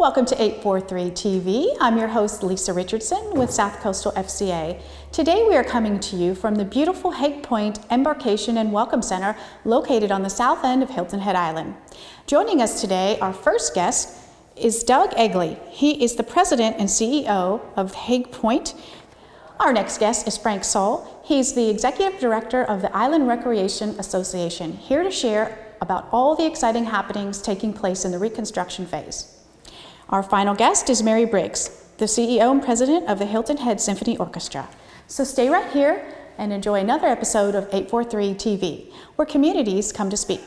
Welcome to 843 TV. I'm your host, Lisa Richardson with South Coastal FCA. Today we are coming to you from the beautiful Haig Point Embarkation and Welcome Center located on the south end of Hilton Head Island. Joining us today, our first guest, is Doug Egly. He is the president and CEO of Haig Point. Our next guest is Frank Soll. He's the executive director of the Island Recreation Association, here to share about all the exciting happenings taking place in the reconstruction phase. Our final guest is Mary Briggs, the CEO and president of the Hilton Head Symphony Orchestra. So stay right here and enjoy another episode of 843 TV, where communities come to speak.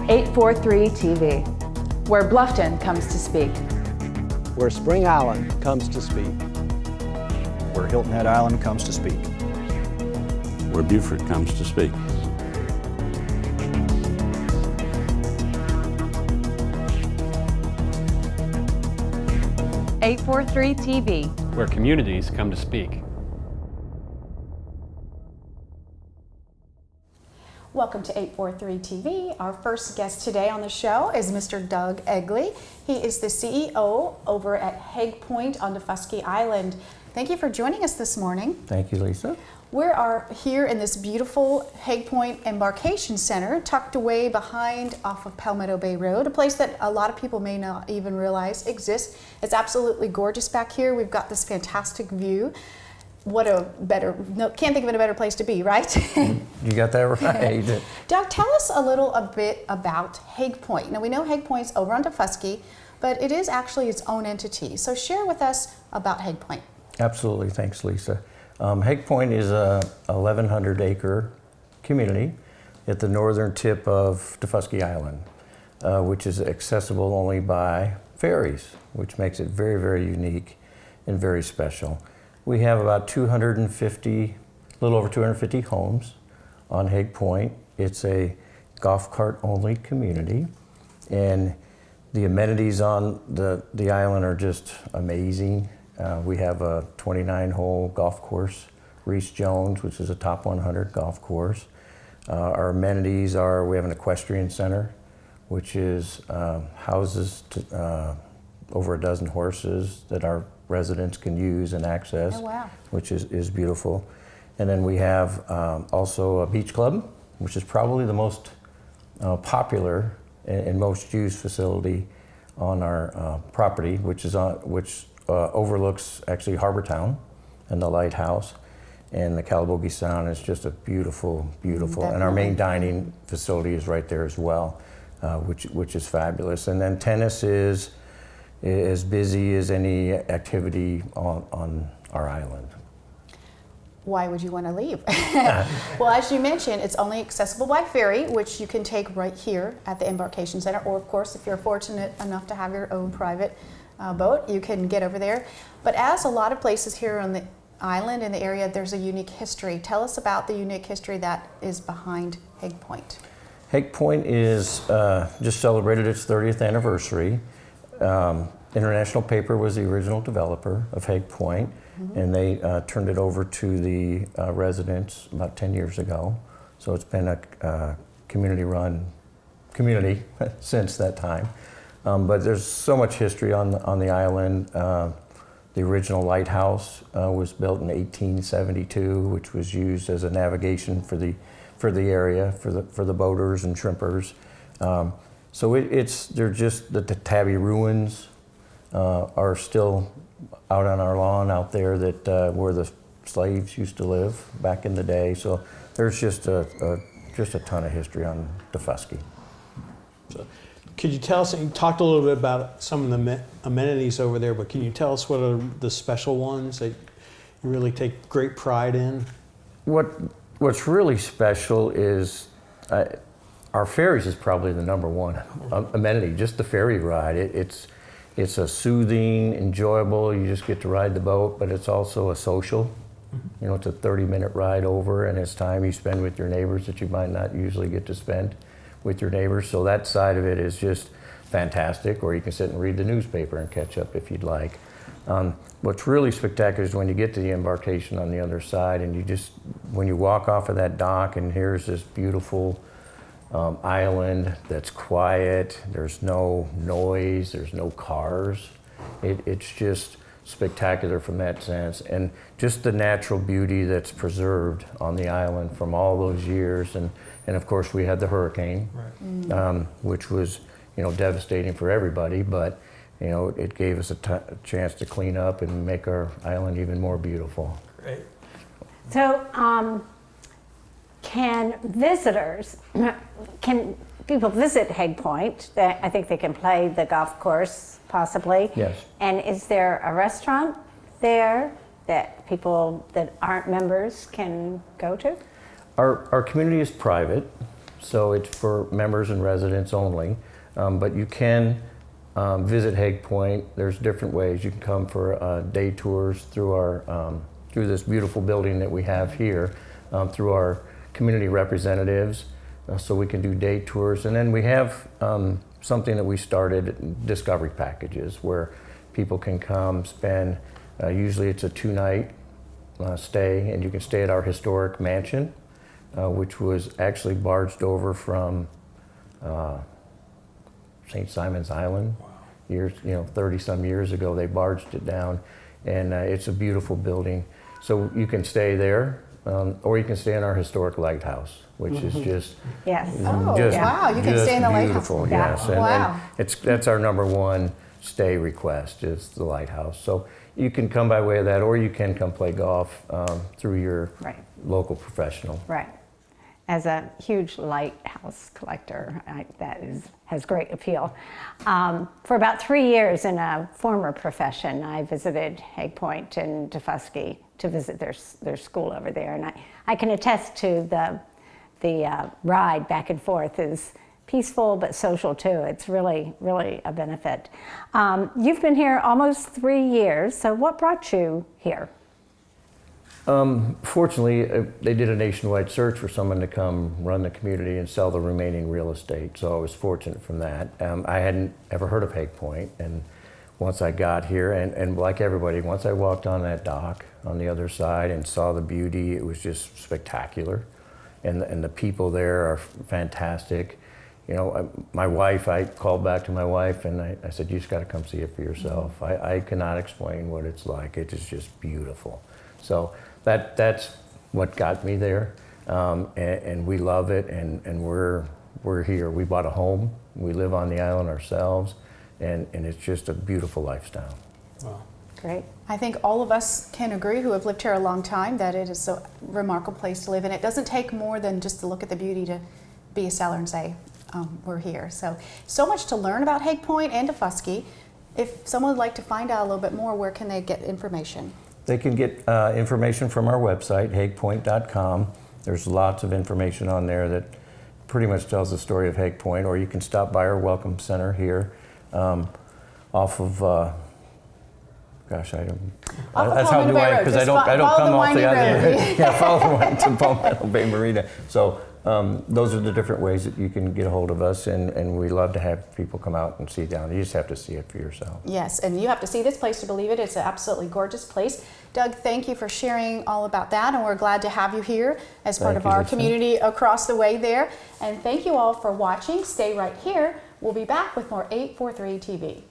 (843 TV), where Bluffton comes to speak. Where Spring Island comes to speak. Where Hilton Head Island comes to speak. Where Beaufort comes to speak. (843 TV), where communities come to speak. Welcome to 843 TV. Our first guest today on the show is Mr. Doug Egly. He is the CEO over at Haig Point on Defusky Island. Thank you for joining us this morning. Thank you, Lisa. We are here in this beautiful Haig Point Embarkation Center, tucked away behind off of Palmetto Bay Road, a place that a lot of people may not even realize exists. It's absolutely gorgeous back here. We've got this fantastic view. What a better, can't think of a better place to be, right? You got that right. Doug, tell us a bit about Haig Point. Now we know Haig Point's over on Defusky, but it is actually its own entity. So share with us about Haig Point. Absolutely, thanks, Lisa. Haig Point is a 1,100-acre community at the northern tip of Defusky Island, which is accessible only by ferries, which makes it very, very unique and very special. We have about 250, a little over 250 homes on Haig Point. It's a golf cart only community, and the amenities on the island are just amazing. We have a 29-hole golf course, Reese Jones, which is a top 100 golf course. Our amenities are, we have an equestrian center, which is houses to, over a dozen horses that our residents can use and access, oh, wow, which is beautiful. And then we have also a beach club, which is probably the most popular and most used facility on our property, which overlooks actually Harbor Town and the lighthouse, and the Calabogie Sound is just a beautiful, beautiful. Definitely. And our main dining facility is right there as well, which is fabulous. And then tennis is as busy as any activity on our island. Why would you want to leave? Well, as you mentioned, it's only accessible by ferry, which you can take right here at the Embarkation Center, or of course, if you're fortunate enough to have your own private boat, you can get over there. But as a lot of places here on the island in the area, there's a unique history. Tell us about the unique history that is behind Haig Point. Haig Point is just celebrated its 30th anniversary. International Paper was the original developer of Haig Point, and they turned it over to the residents about 10 years ago. So it's been a community-run community since that time. But there's so much history on the island. The original lighthouse was built in 1872, which was used as a navigation for the area for the boaters and shrimpers. So they're just the Tabby ruins are still out on our lawn out there that where the slaves used to live back in the day. So there's just a ton of history on Defusky. So, could you tell us, you talked a little bit about some of the amenities over there, but can you tell us what are the special ones that you really take great pride in? What's really special is our ferries is probably the #1 amenity, just the ferry ride. It's a soothing, enjoyable, you just get to ride the boat, but it's also a social. You know, it's a 30-minute ride over, and it's time you spend with your neighbors that you might not usually get to spend with your neighbors. So that side of it is just fantastic, or you can sit and read the newspaper and catch up if you'd like. What's really spectacular is when you get to the embarkation on the other side, and when you walk off of that dock, and here's this beautiful island that's quiet. There's no noise, there's no cars. It's just spectacular from that sense, and just the natural beauty that's preserved on the island from all those years. And of course we had the hurricane, right. Which was, you know, devastating for everybody, but you know, it gave us a chance to clean up and make our island even more beautiful. Great. So can people visit Haig Point? I think they can play the golf course, possibly. Yes. And is there a restaurant there that people that aren't members can go to? Our community is private, so it's for members and residents only, but you can visit Haig Point. There's different ways. You can come for day tours through our through this beautiful building that we have here, through our community representatives, so we can do day tours. And then we have something that we started, discovery packages, where people can come spend, usually it's a 2-night stay, and you can stay at our historic mansion, which was actually barged over from St. Simon's Island. Wow. Years, 30-some years ago, they barged it down, and it's a beautiful building. So you can stay there, or you can stay in our historic lighthouse, which is just yes. Oh, wow! You can stay in the beautiful, lighthouse. yes. And, wow! And that's our #1 stay request, is the lighthouse. So you can come by way of that, or you can come play golf through your local professional. Right. As a huge lighthouse collector, has great appeal. For about 3 years in a former profession, I visited Haig Point and Defusky to visit their school over there, and I can attest to the ride back and forth is peaceful but social too. It's really, really a benefit. You've been here almost 3 years, so what brought you here? Fortunately, they did a nationwide search for someone to come run the community and sell the remaining real estate, so I was fortunate from that. I hadn't ever heard of Haig Point, and once I got here, and like everybody, once I walked on that dock on the other side and saw the beauty, it was just spectacular. And the people there are fantastic. You know, my wife, I called back to my wife and I said, you just got to come see it for yourself. Mm-hmm. I cannot explain what it's like. It is just beautiful. So that's what got me there, and we love it, and we're here. We bought a home. We live on the island ourselves, and it's just a beautiful lifestyle. Wow. Great. I think all of us can agree who have lived here a long time that it is a remarkable place to live, and it doesn't take more than just to look at the beauty to be a seller and say, we're here. So much to learn about Haig Point and Defusky. If someone would like to find out a little bit more, where can they get information? They can get information from our website, haigpoint.com. There's lots of information on there that pretty much tells the story of Haig Point, or you can stop by our Welcome Center here off of, gosh, I don't, that's how do I, because I don't come off the other, yeah, follow the one to Palmetto Bay Marina. So those are the different ways that you can get a hold of us, and we love to have people come out and see down. You just have to see it for yourself. Yes, and you have to see this place to believe it. It's an absolutely gorgeous place. Doug, thank you for sharing all about that, and we're glad to have you here as part of our community across the way there. And thank you all for watching. Stay right here. We'll be back with more 843 TV.